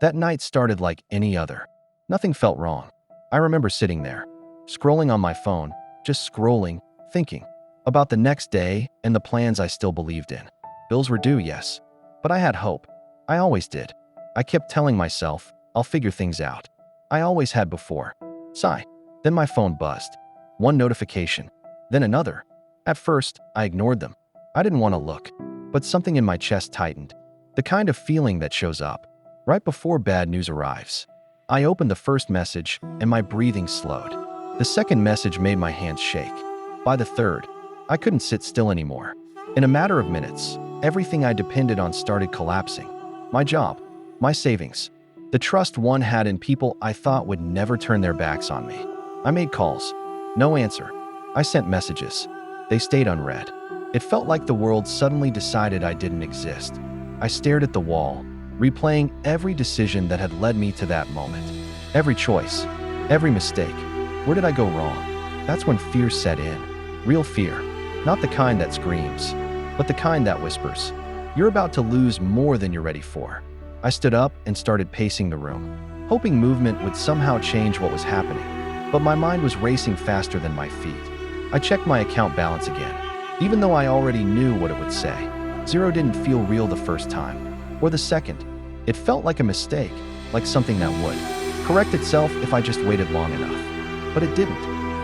That night started like any other. Nothing felt wrong. I remember sitting there, scrolling on my phone, just scrolling, thinking about the next day and the plans I still believed in. Bills were due, yes, but I had hope. I always did. I kept telling myself, I'll figure things out. I always had before. Sigh. Then my phone buzzed. One notification, then another. At first, I ignored them. I didn't want to look, but something in my chest tightened. The kind of feeling that shows up right before bad news arrives. I opened the first message and my breathing slowed. The second message made my hands shake. By the third, I couldn't sit still anymore. In a matter of minutes, everything I depended on started collapsing. My job, my savings, the trust one had in people I thought would never turn their backs on me. I made calls. No answer. I sent messages. They stayed unread. It felt like the world suddenly decided I didn't exist. I stared at the wall, replaying every decision that had led me to that moment. Every choice, every mistake. Where did I go wrong? That's when fear set in. Real fear. Not the kind that screams, but the kind that whispers. You're about to lose more than you're ready for. I stood up and started pacing the room, hoping movement would somehow change what was happening. But my mind was racing faster than my feet. I checked my account balance again, even though I already knew what it would say. Zero didn't feel real the first time, or the second. It felt like a mistake, like something that would correct itself if I just waited long enough. But it didn't.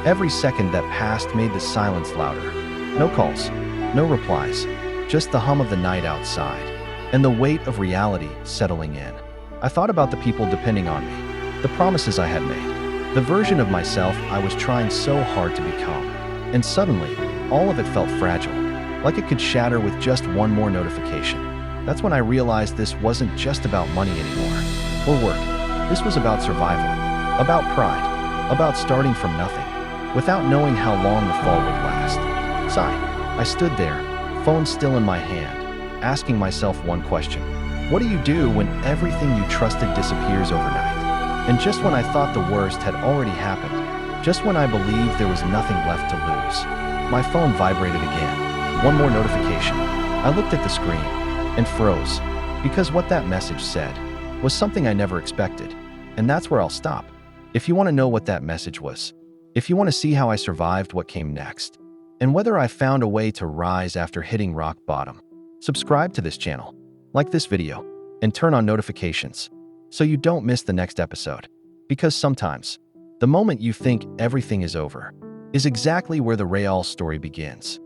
Every second that passed made the silence louder. No calls, no replies, just the hum of the night outside, and the weight of reality settling in. I thought about the people depending on me, the promises I had made, the version of myself I was trying so hard to become. And suddenly, all of it felt fragile, like it could shatter with just one more notification. That's when I realized this wasn't just about money anymore, or work. This was about survival, about pride, about starting from nothing, without knowing how long the fall would last. Sigh. I stood there, phone still in my hand, asking myself one question. What do you do when everything you trusted disappears overnight? And just when I thought the worst had already happened, just when I believed there was nothing left to lose, my phone vibrated again. One more notification. I looked at the screen and froze, because what that message said was something I never expected. And that's where I'll stop. If you want to know what that message was, if you want to see how I survived what came next, and whether I found a way to rise after hitting rock bottom, subscribe to this channel, like this video, and turn on notifications so you don't miss the next episode. Because sometimes, the moment you think everything is over is exactly where the real story begins.